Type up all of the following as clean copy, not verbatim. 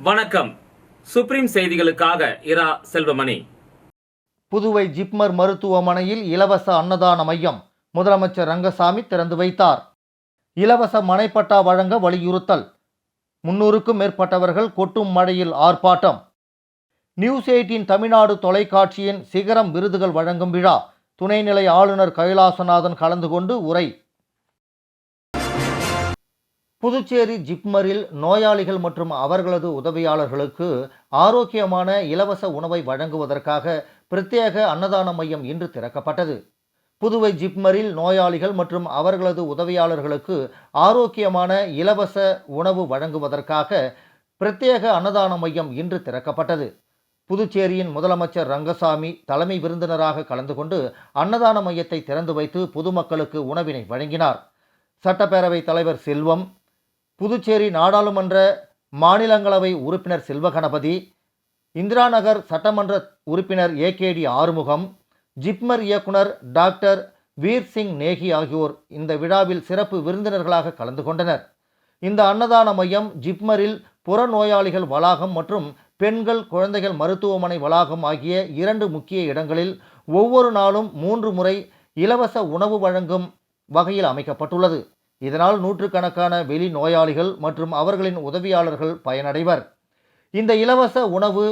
வணக்கம். சுப்ரீம் செய்திகளுக்காக இரா செல்வமணி. புதுவை ஜிப்மர் மருத்துவமனையில் இலவச அன்னதான மையம் முதலமைச்சர் ரங்கசாமி திறந்து வைத்தார். இலவச மனைப்பட்டா வழங்க வலியுறுத்தல். 300க்கும் மேற்பட்டவர்கள் கொட்டும் மழையில் ஆர்ப்பாட்டம். நியூஸ் 18 தமிழ்நாடு தொலைக்காட்சியின் சிகரம் விருதுகள் வழங்கும் விழா. துணைநிலை ஆளுநர் கைலாசநாதன் கலந்து கொண்டு உரை. புதுச்சேரி ஜிப்மரில் நோயாளிகள் மற்றும் அவர்களது உதவியாளர்களுக்கு ஆரோக்கியமான இலவச உணவை வழங்குவதற்காக பிரத்யேக அன்னதான மையம் இன்று திறக்கப்பட்டது. புதுவை ஜிப்மரில் நோயாளிகள் மற்றும் அவர்களது உதவியாளர்களுக்கு ஆரோக்கியமான இலவச உணவு வழங்குவதற்காக பிரத்யேக அன்னதான மையம் இன்று திறக்கப்பட்டது. புதுச்சேரியின் முதலமைச்சர் ரங்கசாமி தலைமை விருந்தினராக கலந்து கொண்டு அன்னதான மையத்தை திறந்து வைத்து பொதுமக்களுக்கு உணவினை வழங்கினார். சட்டப்பேரவை தலைவர் செல்வம், புதுச்சேரி நாடாளுமன்ற மாநிலங்களவை உறுப்பினர் செல்வகணபதி, இந்திரா நகர் சட்டமன்ற உறுப்பினர் ஏகேடி ஆறுமுகம், ஜிப்மர் இயக்குனர் டாக்டர் வீர் சிங் நேகி ஆகியோர் இந்த விழாவில் சிறப்பு விருந்தினர்களாக கலந்து கொண்டனர். இந்த அன்னதான மையம் ஜிப்மரில் புறநோயாளிகள் வளாகம் மற்றும் பெண்கள் குழந்தைகள் மருத்துவமனை வளாகம் ஆகிய 2 முக்கிய இடங்களில் ஒவ்வொரு நாளும் 3 முறை இலவச உணவு வழங்கும் வகையில் அமைக்கப்பட்டுள்ளது. இதனால் நூற்றுக்கணக்கான வெளி நோயாளிகள் மற்றும் அவர்களின் உதவியாளர்கள் பயனடைவர். இந்த இலவச உணவு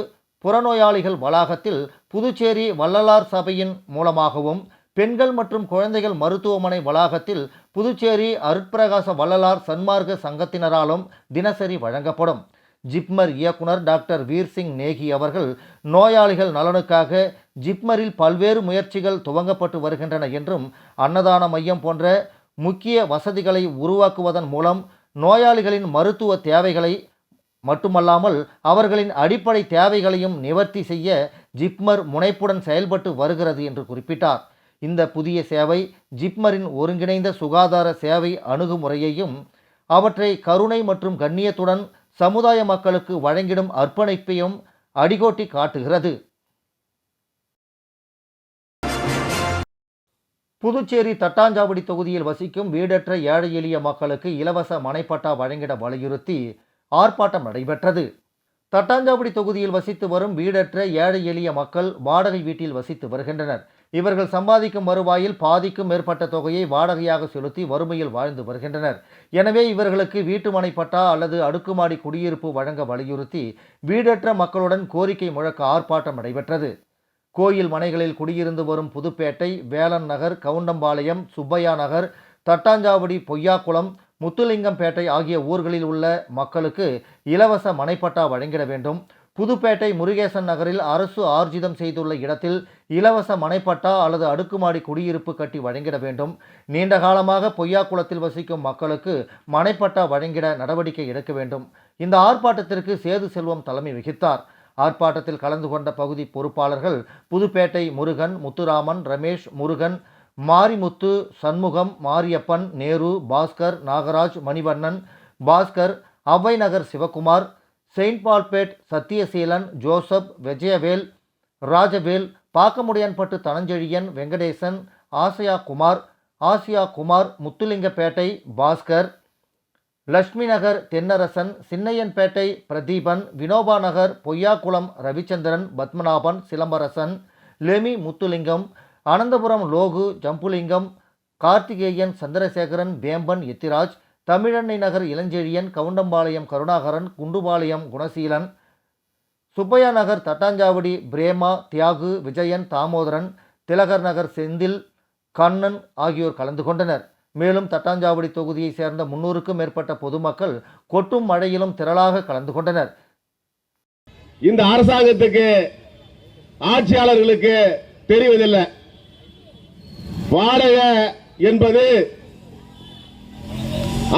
புறநோயாளிகள் வளாகத்தில் புதுச்சேரி வள்ளலார் சபையின் மூலமாகவும், பெண்கள் மற்றும் குழந்தைகள் மருத்துவமனை வளாகத்தில் புதுச்சேரி அருட்பிரகாச வள்ளலார் சன்மார்க்க சங்கத்தினராலும் தினசரி வழங்கப்படும். ஜிப்மர் இயக்குனர் டாக்டர் வீர் சிங் நேகி அவர்கள் நோயாளிகள் நலனுக்காக ஜிப்மரில் பல்வேறு முயற்சிகள் துவங்கப்பட்டு வருகின்றன என்றும், அன்னதான மையம் போன்ற முக்கிய வசதிகளை உருவாக்குவதன் மூலம் நோயாளிகளின் மருத்துவ தேவைகளை மட்டுமல்லாமல் அவர்களின் அடிப்படை தேவைகளையும் நிவர்த்தி செய்ய ஜிப்மர் முனைப்புடன் செயல்பட்டு வருகிறது என்று குறிப்பிட்டார். இந்த புதிய சேவை ஜிப்மரின் ஒருங்கிணைந்த சுகாதார சேவை அணுகுமுறையையும் அவற்றை கருணை மற்றும் கண்ணியத்துடன் சமுதாய மக்களுக்கு வழங்கிடும் அர்ப்பணிப்பையும் அடிகோட்டி காட்டுகிறது. புதுச்சேரி தட்டாஞ்சாவடி தொகுதியில் வசிக்கும் வீடற்ற ஏழை எளிய மக்களுக்கு இலவச மனைப்பட்டா வழங்கிட வலியுறுத்தி ஆர்ப்பாட்டம் நடைபெற்றது. தட்டாஞ்சாவடி தொகுதியில் வசித்து வரும் வீடற்ற ஏழை எளிய மக்கள் வாடகை வீட்டில் வசித்து வருகின்றனர். இவர்கள் சம்பாதிக்கும் வருவாயில் பாதிக்கும் மேற்பட்ட தொகையை வாடகையாக செலுத்தி வறுமையில் வாழ்ந்து வருகின்றனர். எனவே இவர்களுக்கு வீட்டு மனைப்பட்டா அல்லது அடுக்குமாடி குடியிருப்பு வழங்க வலியுறுத்தி வீடற்ற மக்களுடன் கோரிக்கை முழக்க ஆர்ப்பாட்டம் நடைபெற்றது. கோயில் மனைகளில் குடியிருந்து வரும் புதுப்பேட்டை, வேலன் நகர், கவுண்டம்பாளையம், சுப்பையா நகர், தட்டாஞ்சாவடி, பொய்யாக்குளம், முத்துலிங்கம்பேட்டை ஆகிய ஊர்களில் உள்ள மக்களுக்கு இலவச மனைப்பட்டா வழங்கிட வேண்டும். புதுப்பேட்டை முருகேசன் நகரில் அரசு ஆர்ஜிதம் செய்துள்ள இடத்தில் இலவச மனைப்பட்டா அல்லது அடுக்குமாடி குடியிருப்பு கட்டி வழங்கிட வேண்டும். நீண்ட காலமாக பொய்யாக்குளத்தில் வசிக்கும் மக்களுக்கு மனைப்பட்டா வழங்கிட நடவடிக்கை எடுக்க வேண்டும். இந்த ஆர்ப்பாட்டத்திற்கு சேது செல்வம் தலைமை வகித்தார். ஆர்ப்பாட்டத்தில் கலந்து கொண்ட பகுதி பொறுப்பாளர்கள் புதுப்பேட்டை முருகன், முத்துராமன், ரமேஷ், முருகன், மாரிமுத்து, சண்முகம், மாரியப்பன், நேரு, பாஸ்கர், நாகராஜ், மணிவண்ணன், பாஸ்கர், அவ்வை நகர் சிவகுமார், செயின்ட் பால்பேட் சத்தியசீலன், ஜோசப், விஜயவேல், ராஜவேல், பாக்கமுடியான்பட்டு தனஞ்செழியன், வெங்கடேசன், ஆசியா குமார், முத்துலிங்கப்பேட்டை பாஸ்கர், லட்சுமி நகர் தென்னரசன், சின்னையன்பேட்டை பிரதீபன், வினோபா நகர் பொய்யாக்குளம் ரவிச்சந்திரன், பத்மநாபன், சிலம்பரசன், லெமி முத்துலிங்கம், அனந்தபுரம் லோகு, ஜம்புலிங்கம், கார்த்திகேயன், சந்திரசேகரன், வேம்பன், எத்திராஜ், தமிழன்னை நகர் இளஞ்செழியன், கவுண்டம்பாளையம் கருணாகரன், குண்டுபாளையம் குணசீலன், சுப்பையா நகர் தட்டாஞ்சாவடி பிரேமா, தியாகு, விஜயன், தாமோதரன், திலகர் நகர் செந்தில், கண்ணன் ஆகியோர் கலந்து கொண்டனர். மேலும் தட்டாஞ்சாவடி தொகுதியை சேர்ந்த 300க்கும் மேற்பட்ட பொதுமக்கள் கொட்டும் மழையிலும் திரளாக கலந்து கொண்டனர். இந்த அரசாங்கத்துக்கு ஆட்சியாளர்களுக்கு தெரிவதில்லை. வாடகை என்பது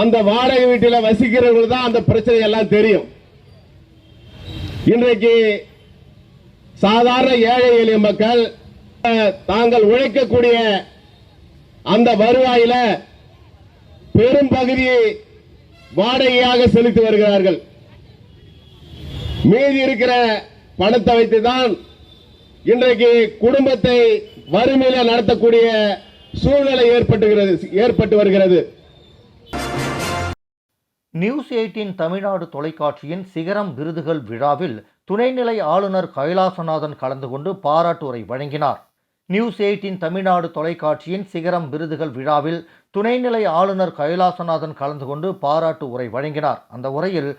அந்த வாடகை வீட்டில் வசிக்கிறவர்கள் தான் அந்த பிரச்சனை எல்லாம் தெரியும். இன்றைக்கு சாதாரண ஏழை எளிய மக்கள் தாங்கள் உழைக்கக்கூடிய அந்த வருவாயில பெரும் பகுதியை வாடகையாக செலுத்தி வருகிறார்கள். மீதி இருக்கிற பணத்தை வைத்துதான் இன்றைக்கு குடும்பத்தை வறுமையில நடத்தக்கூடிய சூழ்நிலை ஏற்பட்டு வருகிறது. நியூஸ் 18 தமிழ்நாடு தொலைக்காட்சியின் சிகரம் விருதுகள் விழாவில் துணைநிலை ஆளுநர் கைலாசநாதன் கலந்து கொண்டு பாராட்டுரை வழங்கினார். நியூஸ் 18 தமிழ்நாடு தொலைக்காட்சியின் சிகரம் விருதுகள் விழாவில் துணைநிலை ஆளுநர் கைலாசநாதன் கலந்து கொண்டு பாராட்டு உரை வழங்கினார். அந்த உரையில்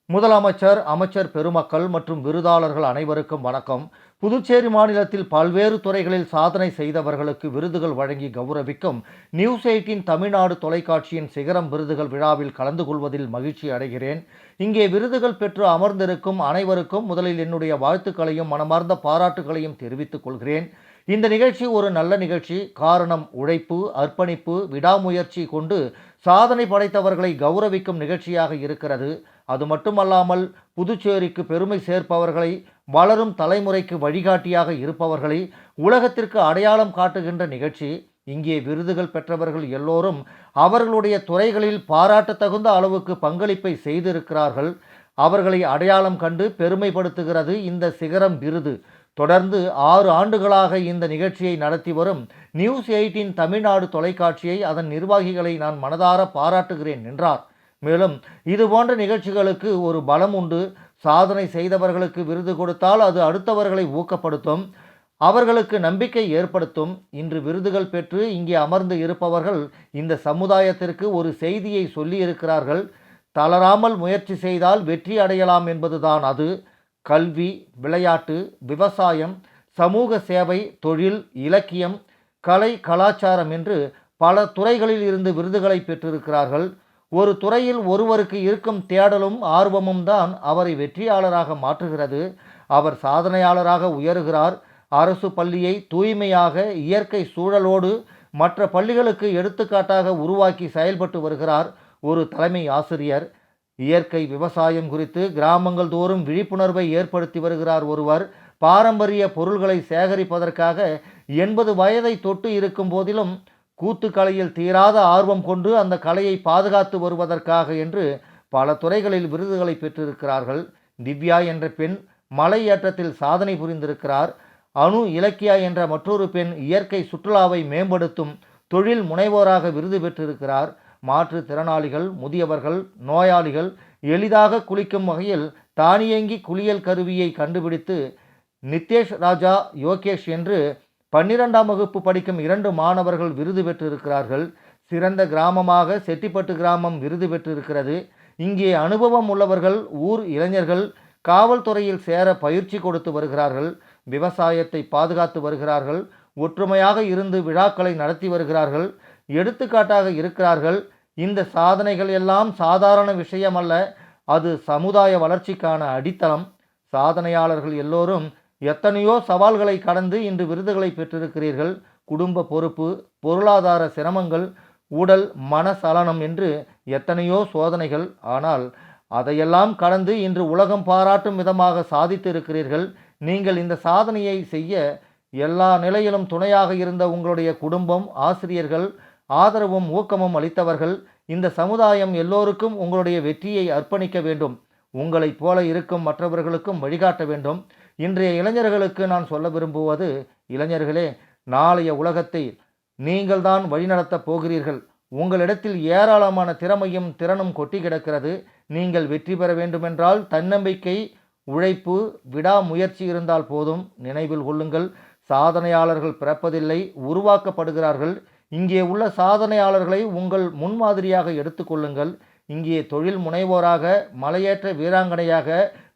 முதலமைச்சர், அமைச்சர் பெருமக்கள் மற்றும் விருதாளர்கள் அனைவருக்கும் வணக்கம். புதுச்சேரி மாநிலத்தில் பல்வேறு துறைகளில் சாதனை செய்தவர்களுக்கு விருதுகள் வழங்கி கௌரவிக்கும் நியூஸ் 18 தமிழ்நாடு தொலைக்காட்சியின் சிகரம் விருதுகள் விழாவில் கலந்து கொள்வதில் மகிழ்ச்சி அடைகிறேன். இங்கே விருதுகள் பெற்று அமர்ந்திருக்கும் அனைவருக்கும் முதலில் என்னுடைய வாழ்த்துக்களையும் மனமார்ந்த பாராட்டுகளையும் தெரிவித்துக் கொள்கிறேன். இந்த நிகழ்ச்சி ஒரு நல்ல நிகழ்ச்சி. காரணம், உழைப்பு, அர்ப்பணிப்பு, விடாமுயற்சி கொண்டு சாதனை படைத்தவர்களை கௌரவிக்கும் நிகழ்ச்சியாக இருக்கிறது. அது மட்டுமல்லாமல் புதுச்சேரிக்கு பெருமை சேர்ப்பவர்களை, வளரும் தலைமுறைக்கு வழிகாட்டியாக இருப்பவர்களை உலகத்திற்கு அடையாளம் காட்டுகின்ற நிகழ்ச்சி. இங்கே விருதுகள் பெற்றவர்கள் எல்லோரும் அவர்களுடைய துறைகளில் பாராட்டத்தகுந்த அளவுக்கு பங்களிப்பை செய்திருக்கிறார்கள். அவர்களை அடையாளம் கண்டு பெருமைப்படுத்துகிறது இந்த சிகரம் விருது. தொடர்ந்து 6 ஆண்டுகளாக இந்த நிகழ்ச்சியை நடத்தி வரும் நியூஸ் 18 தமிழ்நாடு தொலைக்காட்சியை, அதன் நிர்வாகிகளை நான் மனதார பாராட்டுகிறேன் என்றார். மேலும் இதுபோன்ற நிகழ்ச்சிகளுக்கு ஒரு பலம் உண்டு. சாதனை செய்தவர்களுக்கு விருது கொடுத்தால் அது அடுத்தவர்களை ஊக்கப்படுத்தும், அவர்களுக்கு நம்பிக்கை ஏற்படுத்தும். இன்று விருதுகள் பெற்று இங்கே அமர்ந்து இருப்பவர்கள் இந்த சமுதாயத்திற்கு ஒரு செய்தியை சொல்லியிருக்கிறார்கள். தளராமல் முயற்சி செய்தால் வெற்றி அடையலாம் என்பதுதான் அது. கல்வி, விளையாட்டு, விவசாயம், சமூக சேவை, தொழில், இலக்கியம், கலை, கலாச்சாரம் என்று பல துறைகளில் இருந்து விருதுகளை பெற்றிருக்கிறார்கள். ஒரு துறையில் ஒருவருக்கு இருக்கும் தேடலும் ஆர்வமும் தான் அவரை வெற்றியாளராக மாற்றுகிறது. அவர் சாதனையாளராக உயருகிறார். அரசு பள்ளியை தூய்மையாக, இயற்கை சூழலோடு மற்ற பள்ளிகளுக்கு எடுத்துக்காட்டாக உருவாக்கி செயல்பட்டு வருகிறார் ஒரு தலைமை ஆசிரியர். இயற்கை விவசாயம் குறித்து கிராமங்கள் தோறும் விழிப்புணர்வை ஏற்படுத்தி வருகிறார் ஒருவர். பாரம்பரிய பொருள்களை சேகரிப்பதற்காக 80 வயதை தொட்டு இருக்கும் போதிலும் கூத்துக்கலையில் தீராத ஆர்வம் கொண்டு அந்த கலையை பாதுகாத்து வருவதற்காக என்று பல துறைகளில் விருதுகளை பெற்றிருக்கிறார்கள். திவ்யா என்ற பெண் மலை ஏற்றத்தில் சாதனை புரிந்திருக்கிறார். அணு இலக்கியா என்ற மற்றொரு பெண் இயற்கை சுற்றுலாவை மேம்படுத்தும் தொழில் முனைவோராக விருது பெற்றிருக்கிறார். மாற்றுத்திறனாளிகள், முதியவர்கள், நோயாளிகள் எளிதாக குளிக்கும் வகையில் தானியங்கி குளியல் கருவியை கண்டுபிடித்து நித்தேஷ் ராஜா, யோகேஷ் என்று 12ஆம் வகுப்பு படிக்கும் 2 மாணவர்கள் விருது பெற்றிருக்கிறார்கள். சிறந்த கிராமமாக செட்டிப்பட்டு கிராமம் விருது பெற்றிருக்கிறது. இங்கே அனுபவம் உள்ளவர்கள், ஊர் இளைஞர்கள் காவல்துறையில் சேர பயிற்சி கொடுத்து வருகிறார்கள். விவசாயத்தை பாதுகாத்து வருகிறார்கள். ஒற்றுமையாக இருந்து விழாக்களை நடத்தி வருகிறார்கள். எடுத்துக்காட்டாக இருக்கிறார்கள். இந்த சாதனைகள் எல்லாம் சாதாரண விஷயம் அல்ல, அது சமுதாய வளர்ச்சிக்கான அடித்தளம். சாதனையாளர்கள் எல்லோரும் எத்தனையோ சவால்களை கடந்து இன்று விருதுகளை பெற்றிருக்கிறீர்கள். குடும்ப பொறுப்பு, பொருளாதார சிரமங்கள், உடல் மன சலனம் என்று எத்தனையோ சோதனைகள். ஆனால் அதையெல்லாம் கடந்து இன்று உலகம் பாராட்டும் விதமாக சாதித்து இருக்கிறீர்கள். நீங்கள் இந்த சாதனையை செய்ய எல்லா நிலையிலும் துணையாக இருந்த உங்களுடைய குடும்பம், ஆசிரியர்கள், ஆதரவும் ஊக்கமும் அளித்தவர்கள், இந்த சமுதாயம் எல்லோருக்கும் உங்களுடைய வெற்றியை அர்ப்பணிக்க வேண்டும். உங்களைப் போல இருக்கும் மற்றவர்களுக்கும் வழிகாட்ட வேண்டும். இன்றைய இளைஞர்களுக்கு நான் சொல்ல விரும்புவது, இளைஞர்களே, நாளைய உலகத்தை நீங்கள்தான் வழிநடத்தப் போகிறீர்கள். உங்களிடத்தில் ஏராளமான திறமையும் திறனும் கொட்டி கிடக்கிறது. நீங்கள் வெற்றி பெற வேண்டுமென்றால் தன்னம்பிக்கை, உழைப்பு, விடாமுயற்சி இருந்தால் போதும். நினைவில் கொள்ளுங்கள், சாதனையாளர்கள் பிறப்பதில்லை, உருவாக்கப்படுகிறார்கள். இங்கே உள்ள சாதனையாளர்களை உங்கள் முன்மாதிரியாக எடுத்துக்கொள்ளுங்கள். இங்கே தொழில் முனைவோராக, மலையேற்ற வீராங்கனையாக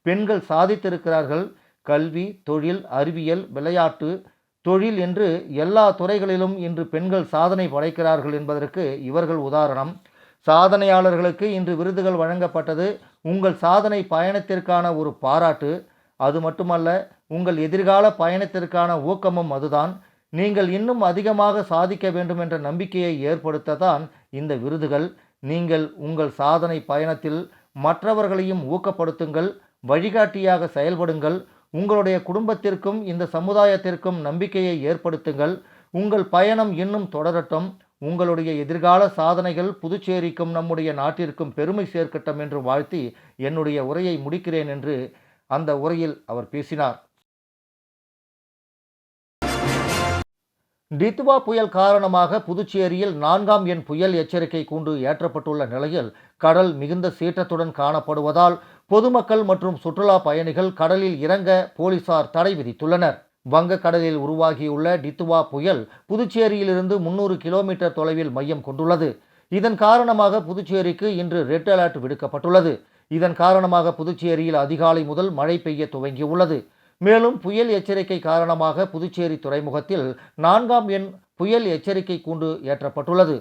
பெண்கள் சாதித்திருக்கிறார்கள். கல்வி, தொழில், அறிவியல், விளையாட்டு, தொழில் என்று எல்லா துறைகளிலும் இன்று பெண்கள் சாதனை படைக்கிறார்கள் என்பதற்கு இவர்கள் உதாரணம். சாதனையாளர்களுக்கு இன்று விருதுகள் வழங்கப்பட்டது உங்கள் சாதனை பயணத்திற்கான ஒரு பாராட்டு. அது மட்டுமல்ல, உங்கள் எதிர்கால பயணத்திற்கான ஊக்கமும் அதுதான். நீங்கள் இன்னும் அதிகமாக சாதிக்க வேண்டும் என்ற நம்பிக்கையை ஏற்படுத்தத்தான் இந்த விருதுகள். நீங்கள் உங்கள் சாதனை பயணத்தில் மற்றவர்களையும் ஊக்கப்படுத்துங்கள், வழிகாட்டியாக செயல்படுங்கள். உங்களுடைய குடும்பத்திற்கும் இந்த சமுதாயத்திற்கும் நம்பிக்கையை ஏற்படுத்துங்கள். உங்கள் பயணம் இன்னும் தொடரட்டும். உங்களுடைய எதிர்கால சாதனைகள் புதுச்சேரிக்கும் நம்முடைய நாட்டிற்கும் பெருமை சேர்க்கட்டும் என்று வாழ்த்தி என்னுடைய உரையை முடிக்கிறேன் என்று அந்த உரையில் அவர் பேசினார். டித்துவா புயல் காரணமாக புதுச்சேரியில் 4ஆம் எண் புயல் எச்சரிக்கை கூண்டு ஏற்றப்பட்டுள்ள நிலையில் கடல் மிகுந்த சீற்றத்துடன் காணப்படுவதால் பொதுமக்கள் மற்றும் சுற்றுலா பயணிகள் கடலில் இறங்க போலீசார் தடை விதித்துள்ளனர். வங்கக்கடலில் உருவாகியுள்ள டித்துவா புயல் புதுச்சேரியிலிருந்து 300 கிலோமீட்டர் தொலைவில் மையம் கொண்டுள்ளது. இதன் காரணமாக புதுச்சேரிக்கு இன்று ரெட் அலர்ட் விடுக்கப்பட்டுள்ளது. இதன் காரணமாக புதுச்சேரியில் அதிகாலை முதல் மழை பெய்ய துவங்கியுள்ளது. மேலும் புயல் எச்சரிக்கை காரணமாக புதுச்சேரி துறைமுகத்தில் 4ஆம் எண் புயல் எச்சரிக்கை கூண்டு ஏற்றப்பட்டுள்ளது.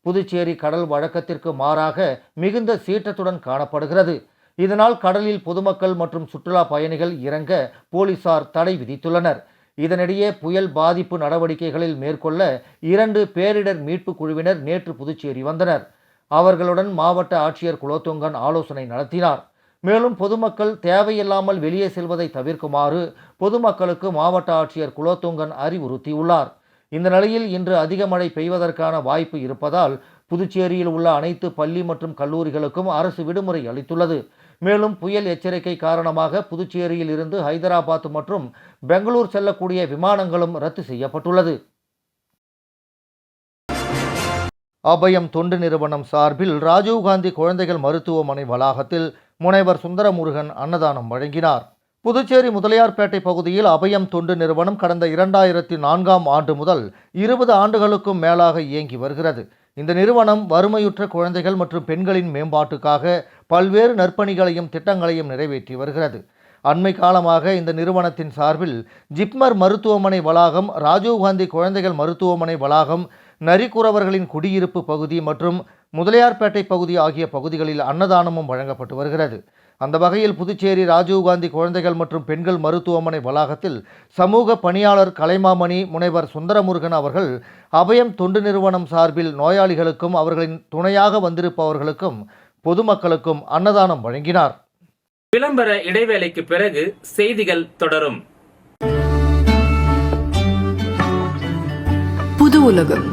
புதுச்சேரி கடல் வழக்கத்திற்கு மாறாக மிகுந்த சீற்றத்துடன் காணப்படுகிறது. இதனால் கடலில் பொதுமக்கள் மற்றும் சுற்றுலா பயணிகள் இறங்க போலீசார் தடை விதித்துள்ளனர். இதனிடையே புயல் பாதிப்பு நடவடிக்கைகளில் மேற்கொள்ள 2 பேரிடர் மீட்பு குழுவினர் நேற்று புதுச்சேரி வந்தனர். அவர்களுடன் மாவட்ட ஆட்சியர் குலோத்துங்கன் ஆலோசனை நடத்தினார். மேலும் பொதுமக்கள் தேவையில்லாமல் வெளியே செல்வதை தவிர்க்குமாறு பொதுமக்களுக்கு மாவட்ட ஆட்சியர் குலோத்துங்கன் அறிவுறுத்தியுள்ளார். இந்த நிலையில் இன்று அதிக மழை பெய்வதற்கான வாய்ப்பு இருப்பதால் புதுச்சேரியில் உள்ள அனைத்து பள்ளி மற்றும் கல்லூரிகளுக்கும் அரசு விடுமுறை அளித்துள்ளது. மேலும் புயல் எச்சரிக்கை காரணமாக புதுச்சேரியில் இருந்து ஹைதராபாத் மற்றும் பெங்களூர் செல்லக்கூடிய விமானங்களும் ரத்து செய்யப்பட்டுள்ளது. அபயம் தொண்டு நிறுவனம் சார்பில் ராஜீவ்காந்தி குழந்தைகள் மருத்துவமனை வளாகத்தில் முனைவர் சுந்தரமுருகன் அன்னதானம் வழங்கினார். புதுச்சேரி முதலியார்பேட்டை பகுதியில் அபயம் தொண்டு நிறுவனம் கடந்த 2004ஆம் ஆண்டு முதல் 20 ஆண்டுகளுக்கும் மேலாக இயங்கி வருகிறது. இந்த நிறுவனம் வறுமையுற்ற குழந்தைகள் மற்றும் பெண்களின் மேம்பாட்டுக்காக பல்வேறு நற்பணிகளையும் திட்டங்களையும் நிறைவேற்றி வருகிறது. அண்மை காலமாக இந்த நிறுவனத்தின் சார்பில் ஜிப்மர் மருத்துவமனை வளாகம், ராஜீவ்காந்தி குழந்தைகள் மருத்துவமனை வளாகம், நரிக்குறவர்களின் குடியிருப்பு பகுதி மற்றும் முதலியார்பேட்டை பகுதி ஆகிய பகுதிகளில் அன்னதானமும் வழங்கப்பட்டு வருகிறது. அந்த வகையில் புதுச்சேரி ராஜீவ்காந்தி குழந்தைகள் மற்றும் பெண்கள் மருத்துவமனை வளாகத்தில் சமூக பணியாளர் கலைமாமணி முனைவர் சுந்தரமுருகன் அவர்கள் அபயம் தொண்டு நிறுவனம் சார்பில் நோயாளிகளுக்கும் அவர்களின் துணையாக வந்திருப்பவர்களுக்கும் பொதுமக்களுக்கும் அன்னதானம் வழங்கினார். விளம்பர இடைவேளைக்கு பிறகு செய்திகள் தொடரும். புது உலகம்,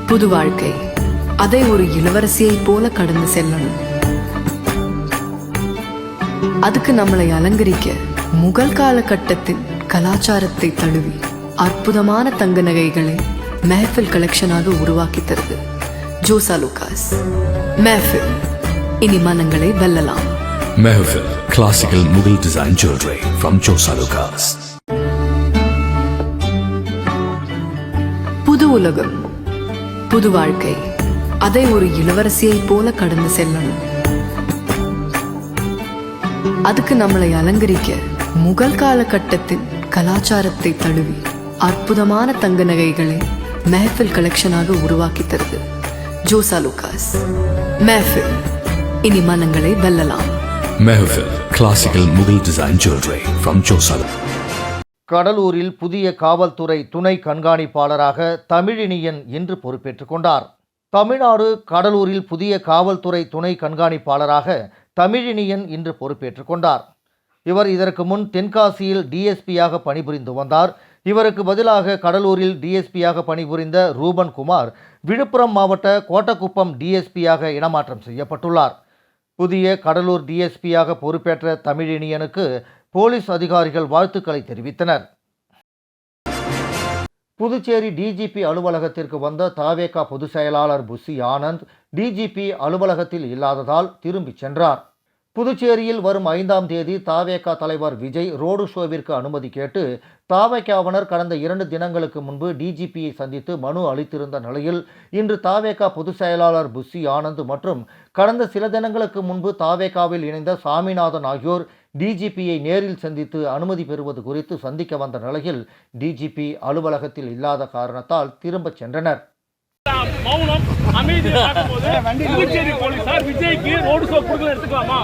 புது வாழ்க்கை, அதை ஒரு இளவரசியைப் போல கடந்து செல்லணும். அதுக்கு நம்மளை அலங்கரிக்க முகல் காலகட்டத்தின் கலாச்சாரத்தை தழுவி அற்புதமான தங்க நகைகளை மெஹஃபில் கலெக்ஷனாக உருவாக்கி தருது ஜோசா லூகாஸ். மெஹஃபில், இனி மனங்களை வெல்லலாம். Mehfil, classical Mughal design jewelry from Josa Lucas. புது உலகம், புது வாழ்க்கை, அதை ஒரு இளவரசியைப் போல கடந்து செல்லணும். அதுக்கு நம்மளை அலங்கரிக்க முகல் காலகட்டத்தின் கலாச்சாரத்தை தழுவி அற்புதமான தங்க நகைகளை மெஹஃபில் கலெக்ஷனாக உருவாக்கி தருது ஜோசா லூகாஸ். மெஹஃபில், இனி மனங்களை வெல்லலாம். Mehfil, classical Mughal design jewelry from Josa. கடலூரில் புதிய காவல்துறை துணை கண்காணிப்பாளராக தமிழினியன் இன்று பொறுப்பேற்றுக் கொண்டார். தமிழ்நாடு கடலூரில் புதிய காவல்துறை துணை கண்காணிப்பாளராக தமிழினியன் இன்று பொறுப்பேற்றுக் கொண்டார். இவர் இதற்கு முன் தென்காசியில் டிஎஸ்பியாக பணிபுரிந்து வந்தார். இவருக்கு பதிலாக கடலூரில் டிஎஸ்பியாக பணிபுரிந்த ரூபன் குமார் விழுப்புரம் மாவட்ட கோட்டக்குப்பம் டிஎஸ்பியாக இடமாற்றம் செய்யப்பட்டுள்ளார். புதிய கடலூர் டிஎஸ்பியாக பொறுப்பேற்ற தமிழினியனுக்கு போலீஸ் அதிகாரிகள் வாழ்த்துக்களை தெரிவித்தனர். புதுச்சேரி டிஜிபி அலுவலகத்திற்கு வந்த தவேகா பொதுச் செயலாளர் புஷி ஆனந்த் டிஜிபி அலுவலகத்தில் இல்லாததால் திரும்பிச் சென்றார். புதுச்சேரியில் வரும் 5ஆம் தேதி தவேகா தலைவர் விஜய் ரோடு ஷோவிற்கு அனுமதி கேட்டு தவேகாவினர் கடந்த 2 தினங்களுக்கு முன்பு டிஜிபியை சந்தித்து மனு அளித்திருந்த நிலையில் இன்று தவேகா பொதுச் செயலாளர் புஷி ஆனந்த் மற்றும் கடந்த சில தினங்களுக்கு முன்பு தவேகாவில் இணைந்த சாமிநாதன் ஆகியோர் டிஜிபியை நேரில் சந்தித்து அனுமதி பெறுவது குறித்து சந்திக்க வந்த நிலையில் டிஜிபி அலுவலகத்தில் இல்லாத காரணத்தால் திரும்பச் சென்றனர். மௌனம் அமைதி பார்க்கும்போது புதுச்சேரி போலீசார் விஜய்க்கு ரோடு ஷோ கொடுக்கல எடுத்துக்கலாமா?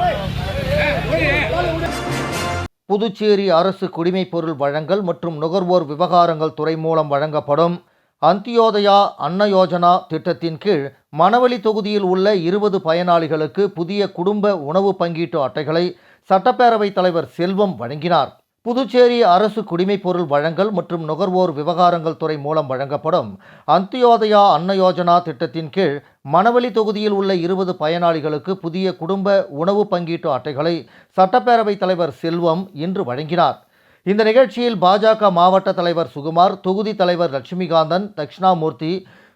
புதுச்சேரி அரசு குடிமைப் பொருள் வழங்கல் மற்றும் நுகர்வோர் விவகாரங்கள் துறை மூலம் வழங்கப்படும் அந்தியோதயா அன்ன யோஜனா திட்டத்தின் கீழ் மணவெளி தொகுதியில் உள்ள 20 பயனாளிகளுக்கு புதிய குடும்ப உணவு பங்கீட்டு அட்டைகளை சட்டப்பேரவைத் தலைவர் செல்வம் வழங்கினார். புதுச்சேரி அரசு குடிமைப் பொருள் வழங்கல் மற்றும் நுகர்வோர் விவகாரங்கள் துறை மூலம் வழங்கப்படும் அந்தியோதயா அன்ன யோஜனா திட்டத்தின் கீழ் மணவெளி தொகுதியில் உள்ள 20 பயனாளிகளுக்கு புதிய குடும்ப உணவு பங்கீட்டு அட்டைகளை சட்டப்பேரவைத் தலைவர் செல்வம் இன்று வழங்கினார். இந்த நிகழ்ச்சியில் பாஜக மாவட்ட தலைவர் சுகுமார், தொகுதி தலைவர் லட்சுமிகாந்தன், தட்சிணாமூர்த்தி,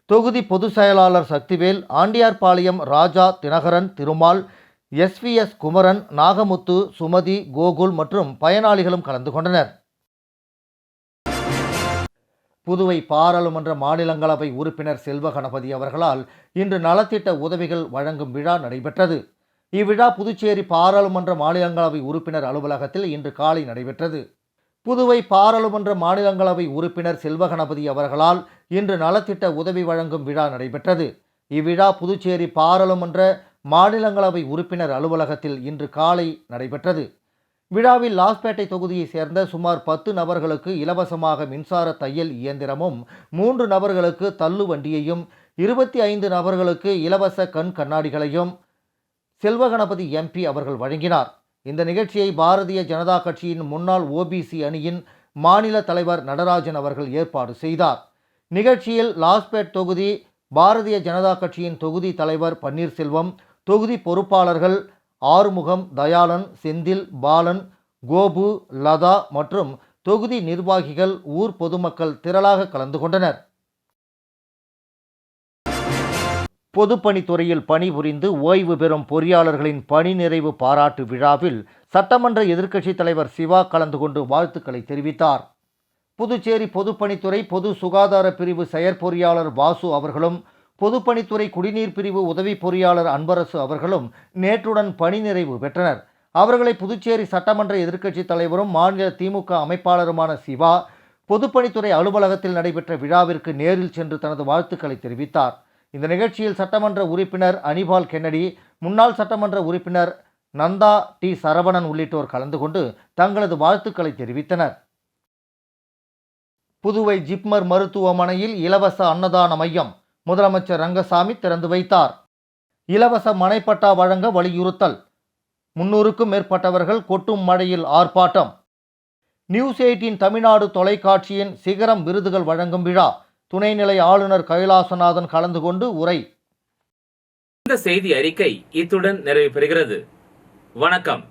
தொகுதி பொதுச் செயலாளர் சக்திவேல், ஆண்டியார்பாளையம் ராஜா, தினகரன், திருமால், SVS குமரன், நாகமுத்து, சுமதி, கோகுல் மற்றும் பயனாளிகளும் கலந்து கொண்டனர். புதுவை பாராளுமன்ற மாநிலங்களவை உறுப்பினர் செல்வ கணபதி அவர்களால் இன்று நலத்திட்ட உதவிகள் வழங்கும் விழா நடைபெற்றது. இவ்விழா புதுச்சேரி பாராளுமன்ற மாநிலங்களவை உறுப்பினர் அலுவலகத்தில் இன்று காலை நடைபெற்றது. புதுவை பாராளுமன்ற மாநிலங்களவை உறுப்பினர் செல்வ கணபதி அவர்களால் இன்று நலத்திட்ட உதவி வழங்கும் விழா நடைபெற்றது. இவ்விழா புதுச்சேரி பாராளுமன்ற மாநிலங்களவை உறுப்பினர் அலுவலகத்தில் இன்று காலை நடைபெற்றது. விழாவில் லாஸ்பேட்டை தொகுதியைச் சேர்ந்த சுமார் 10 நபர்களுக்கு இலவசமாக மின்சார தையல் இயந்திரமும், 3 நபர்களுக்கு தள்ளு வண்டியையும், 25 நபர்களுக்கு இலவச கண் கண்ணாடிகளையும் செல்வ கணபதி MP அவர்கள் வழங்கினார். இந்த நிகழ்ச்சியை பாரதிய ஜனதா கட்சியின் முன்னாள் OBC அணியின் மாநில தலைவர் நடராஜன் அவர்கள் ஏற்பாடு செய்தார். நிகழ்ச்சியில் லாஸ்பேட் தொகுதி பாரதிய ஜனதா கட்சியின் தொகுதி தலைவர் பன்னீர்செல்வம், தொகுதி பொறுப்பாளர்கள் ஆறுமுகம், தயாளன், செந்தில், பாலன், கோபு, லதா மற்றும் தொகுதி நிர்வாகிகள், ஊர் பொதுமக்கள் திரளாக கலந்து கொண்டனர். பொதுப்பணித்துறையில் பணிபுரிந்து ஓய்வு பெறும் பொறியாளர்களின் பணி நிறைவு பாராட்டு விழாவில் சட்டமன்ற எதிர்க்கட்சித் தலைவர் சிவா கலந்து கொண்டு வாழ்த்துக்களை தெரிவித்தார். புதுச்சேரி பொதுப்பணித்துறை பொது சுகாதார பிரிவு செயற்பொறியாளர் வாசு அவர்களும், பொதுப்பணித்துறை குடிநீர் பிரிவு உதவி பொறியாளர் அன்பரசு அவர்களும் நேற்றுடன் பணி நிறைவு பெற்றனர். அவர்களை புதுச்சேரி சட்டமன்ற எதிர்க்கட்சித் தலைவரும் மாநில திமுக அமைப்பாளருமான சிவா பொதுப்பணித்துறை அலுவலகத்தில் நடைபெற்ற விழாவிற்கு நேரில் சென்று தனது வாழ்த்துக்களை தெரிவித்தார். இந்த நிகழ்ச்சியில் சட்டமன்ற உறுப்பினர் அனிபால் கென்னடி, முன்னாள் சட்டமன்ற உறுப்பினர் நந்தா டி சரவணன் உள்ளிட்டோர் கலந்து கொண்டு தங்களது வாழ்த்துக்களை தெரிவித்தனர். புதுவை ஜிப்மர் மருத்துவமனையில் இலவச அன்னதான மையம் முதலமைச்சர் ரங்கசாமி திறந்து வைத்தார். இலவச மனைப்பட்டா வழங்க வலியுறுத்தல், 300க்கும் மேற்பட்டவர்கள் கொட்டும் மழையில் ஆர்ப்பாட்டம். நியூஸ் 18 தமிழ்நாடு தொலைக்காட்சியின் சிகரம் விருதுகள் வழங்கும் விழா, துணைநிலை ஆளுநர் கைலாசநாதன் கலந்து கொண்டு உரை. இந்த செய்தி அறிக்கை இத்துடன் நிறைவு பெறுகிறது. வணக்கம்.